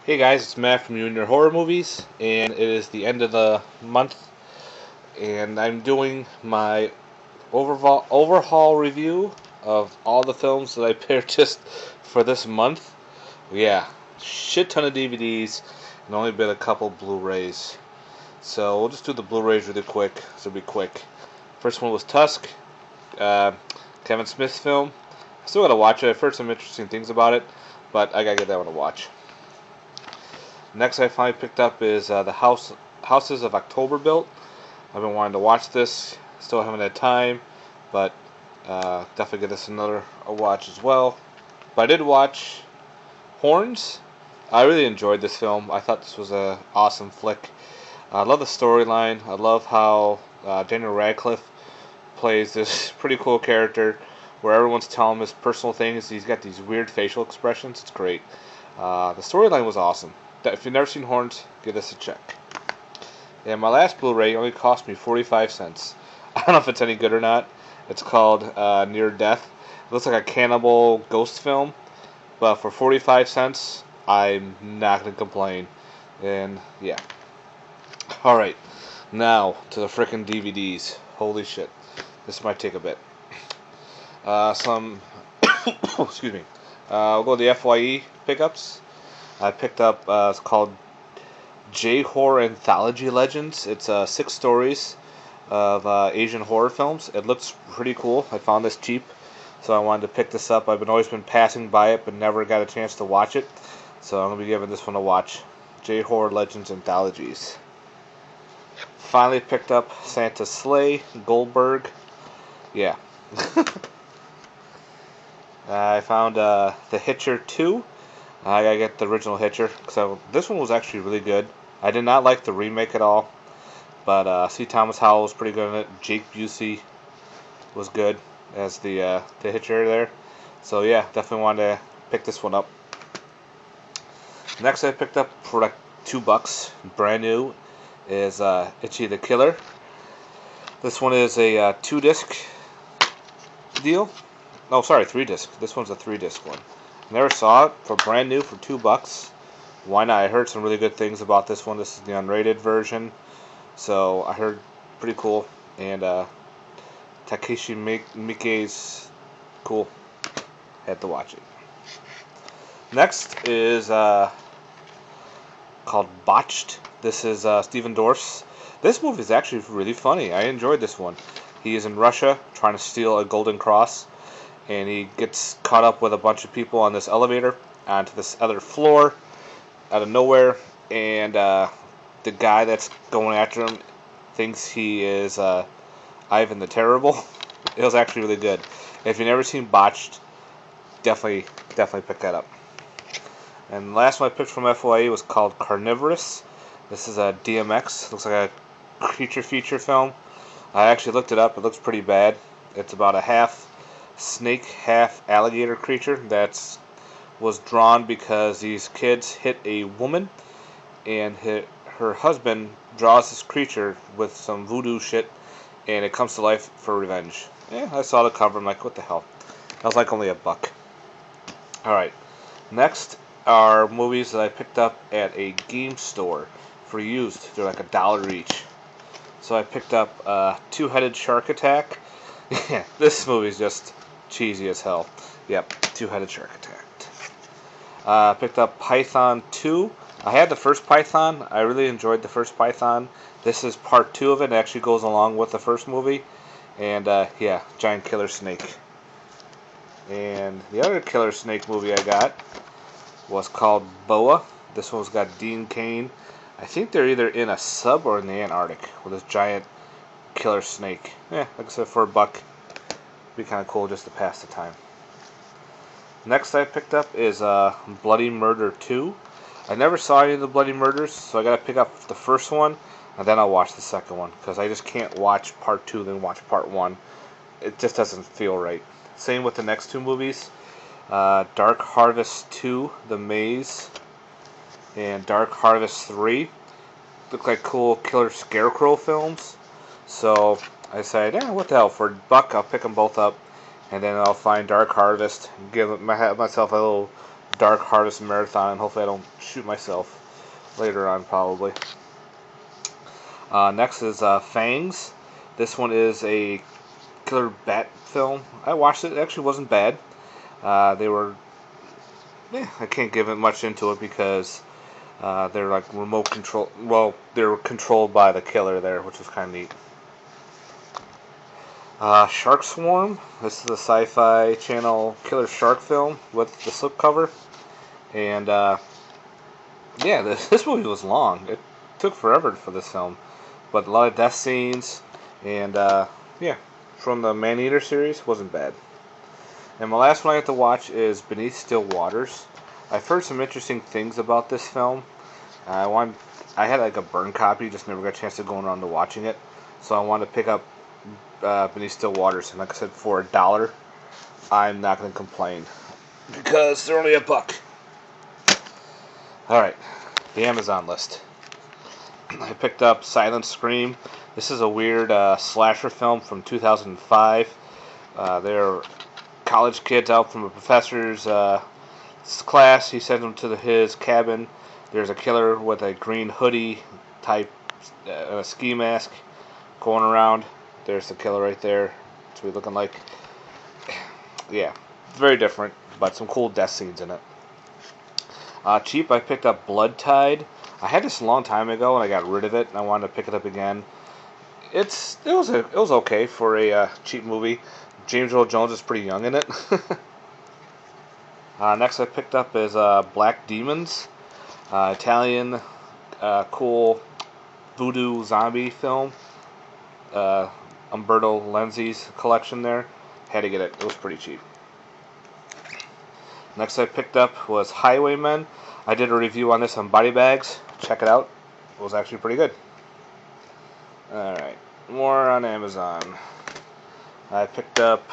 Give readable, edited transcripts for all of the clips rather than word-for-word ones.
Hey guys, it's Matt from You and Your Horror Movies, and it is the end of the month, and I'm doing my overhaul review of all the films that I purchased for this month. Yeah, shit ton of DVDs, and only been a couple Blu-rays. So we'll just do the Blu-rays really quick, so it'll be quick. First one was Tusk, uh, Kevin Smith's film. I still gotta watch it. I've heard some interesting things about it, but I gotta get that one to watch. Next I finally picked up is the Houses of October Built. I've been wanting to watch this, still haven't had time, but definitely give this a watch as well. But I did watch Horns. I really enjoyed this film. I thought this was an awesome flick. I love the storyline. I love how January Radcliffe plays this pretty cool character where everyone's telling him his personal things. He's got these weird facial expressions. It's great. The storyline was awesome. If you've never seen Horns, give this a check. And my last Blu-ray only cost me 45 cents. I don't know if it's any good or not. It's called Near Death. It looks like a cannibal ghost film. But for 45 cents, I'm not going to complain. And yeah. Alright. Now to the frickin' DVDs. Holy shit. This might take a bit. Excuse me. We'll go to the FYE pickups. I picked up, it's called J-Horror Anthology Legends. It's 6 stories of Asian horror films. It looks pretty cool. I found this cheap, so I wanted to pick this up. I've always been passing by it, but never got a chance to watch it. So I'm going to be giving this one a watch. J-Horror Legends Anthologies. Finally picked up Santa's Sleigh, Goldberg. Yeah. I found The Hitcher 2. I gotta get the original Hitcher. So this one was actually really good. I did not like the remake at all, but C. Thomas Howell was pretty good in it. Jake Busey was good as the Hitcher there. So yeah, definitely wanted to pick this one up. Next I picked up for like $2, brand new, is Itchy the Killer. This one is a 2-disc deal. No, sorry, 3-disc. This one's a 3-disc one. Never saw it, for brand new for $2. Why not? I heard some really good things about this one. This is the unrated version, so I heard pretty cool. And Takeshi Miike's cool. Had to watch it. Next is called Botched. This is Stephen Dorff's. This movie is actually really funny. I enjoyed this one. He is in Russia trying to steal a golden cross, and he gets caught up with a bunch of people on this elevator onto this other floor out of nowhere, and the guy that's going after him thinks he is Ivan the Terrible. It was actually really good. If you've never seen Botched, definitely pick that up. And the last one I picked from FYE was called Carnivorous. This is a DMX. Looks like a creature feature film. I actually looked it up. It looks pretty bad. It's about a half snake, half alligator creature that was drawn because these kids hit a woman, and her husband draws this creature with some voodoo shit, and it comes to life for revenge. Yeah, I saw the cover. I'm like, what the hell? That was like only $1. Alright, next are movies that I picked up at a game store for used. They're like $1 each. So I picked up Two-Headed Shark Attack. Yeah, this movie's just cheesy as hell. Yep, Two-Headed Shark Attack. Picked up Python 2. I had the first Python. I really enjoyed the first Python. This is part 2 of it. It actually goes along with the first movie. And yeah, giant killer snake. And the other killer snake movie I got was called Boa. This one's got Dean Cain. I think they're either in a sub or in the Antarctic with this giant killer snake. Yeah, like I said, for $1. Be kind of cool just to pass the time. Next I picked up is Bloody Murder 2. I never saw any of the Bloody Murders, so I gotta pick up the first one, and then I'll watch the second one, because I just can't watch part 2 then watch part 1. It just doesn't feel right. Same with the next 2 movies. Dark Harvest 2, The Maze, and Dark Harvest 3. Look like cool killer scarecrow films. So I decided, yeah, what the hell, for $1 I'll pick them both up, and then I'll find Dark Harvest, give myself a little dark hardest marathon, and hopefully I don't shoot myself later on, probably. Next is Fangs. This one is a killer bat film. I watched it. It actually wasn't bad. They were... I can't give it much into it because they're like remote control. Well, they're controlled by the killer there, which is kind of neat. Shark Swarm. This is a Sci-Fi Channel killer shark film with the slipcover. And yeah, this movie was long. It took forever for this film, but a lot of death scenes, and yeah, from the Maneater series, wasn't bad. And my last one I have to watch is Beneath Still Waters. I've heard some interesting things about this film. I had like a burn copy, just never got a chance to go around to watching it. So I wanted to pick up Beneath Still Waters, and like I said, for $1, I'm not going to complain because they're only $1. All right, the Amazon list. I picked up Silent Scream. This is a weird slasher film from 2005. They're college kids out from a professor's class. He sends them to his cabin. There's a killer with a green hoodie type ski mask going around. There's the killer right there. That's what he's looking like. Yeah, very different, but some cool death scenes in it. Cheap, I picked up Blood Tide. I had this a long time ago and I got rid of it, and I wanted to pick it up again. It was okay for a cheap movie. James Earl Jones is pretty young in it. Next I picked up is Black Demons, Italian cool voodoo zombie film. Umberto Lenzi's collection there. Had to get it. It was pretty cheap. Next I picked up was Highwaymen. I did a review on this on Body Bags. Check it out. It was actually pretty good. Alright, more on Amazon. I picked up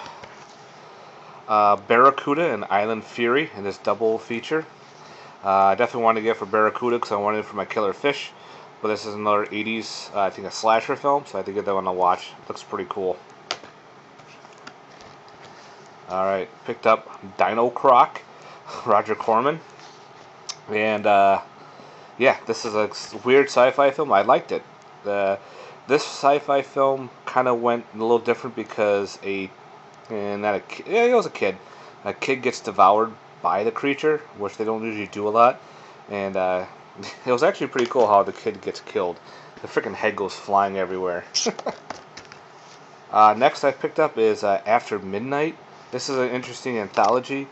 Barracuda and Island Fury in this double feature. I definitely wanted to get it for Barracuda because I wanted it for my Killer Fish. But this is another 80s, I think a slasher film, so I had to get that one to watch. Looks pretty cool. Alright, picked up Dino Croc, Roger Corman. And yeah, this is a weird sci-fi film. I liked it. This sci-fi film kind of went a little different because it was a kid. A kid gets devoured by the creature, which they don't usually do a lot. And it was actually pretty cool how the kid gets killed. The freaking head goes flying everywhere. Next I picked up is After Midnight. This is an interesting anthology.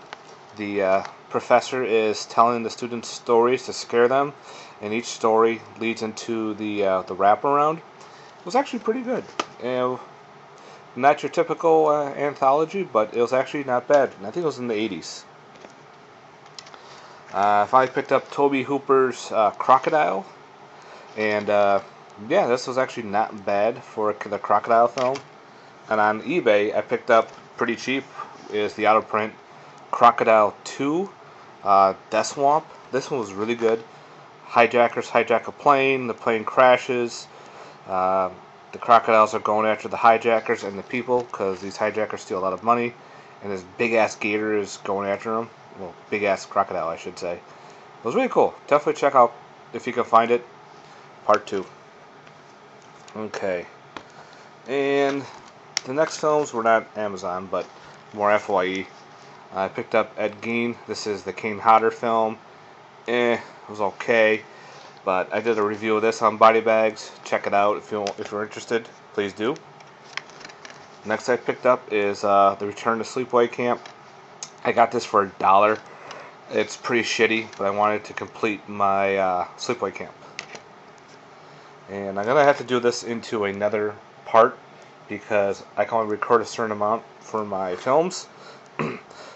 The professor is telling the students stories to scare them, and each story leads into the wraparound. It was actually pretty good. Not your typical anthology, but it was actually not bad. I think it was in the 80s. I finally picked up Tobe Hooper's Crocodile, and yeah, this was actually not bad for the Crocodile film. And on eBay, I picked up pretty cheap is the out of print Crocodile 2 Death Swamp. This one was really good. Hijackers hijack a plane, the plane crashes, the crocodiles are going after the hijackers and the people because these hijackers steal a lot of money, and this big ass gator is going after them. Well, big ass crocodile I should say. It was really cool. Definitely check out if you can find it. Part 2. Okay. And the next films were not Amazon, but more FYE. I picked up Ed Gein. This is the Kane Hodder film. It was okay, but I did a review of this on Body Bags. Check it out if you're interested. Please do. Next I picked up is The Return to Sleepaway Camp. I got this for $1. It's pretty shitty, but I wanted to complete my Sleepaway Camp. And I'm going to have to do this into another part because I can only record a certain amount for my films.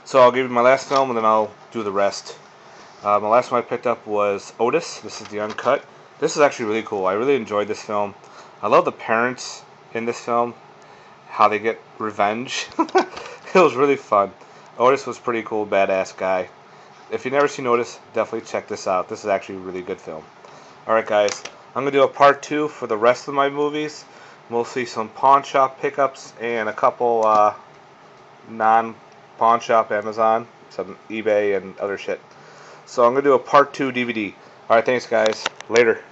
So I'll give you my last film and then I'll do the rest. My last one I picked up was Otis. This is the uncut. This is actually really cool. I really enjoyed this film. I love the parents in this film, how they get revenge. It was really fun. Otis was pretty cool, badass guy. If you've never seen Otis, definitely check this out. This is actually a really good film. Alright guys, I'm going to do a part 2 for the rest of my movies. Mostly some pawn shop pickups and a couple non-pawn shop Amazon, some eBay and other shit. So I'm going to do a part 2 DVD. Alright, thanks guys. Later.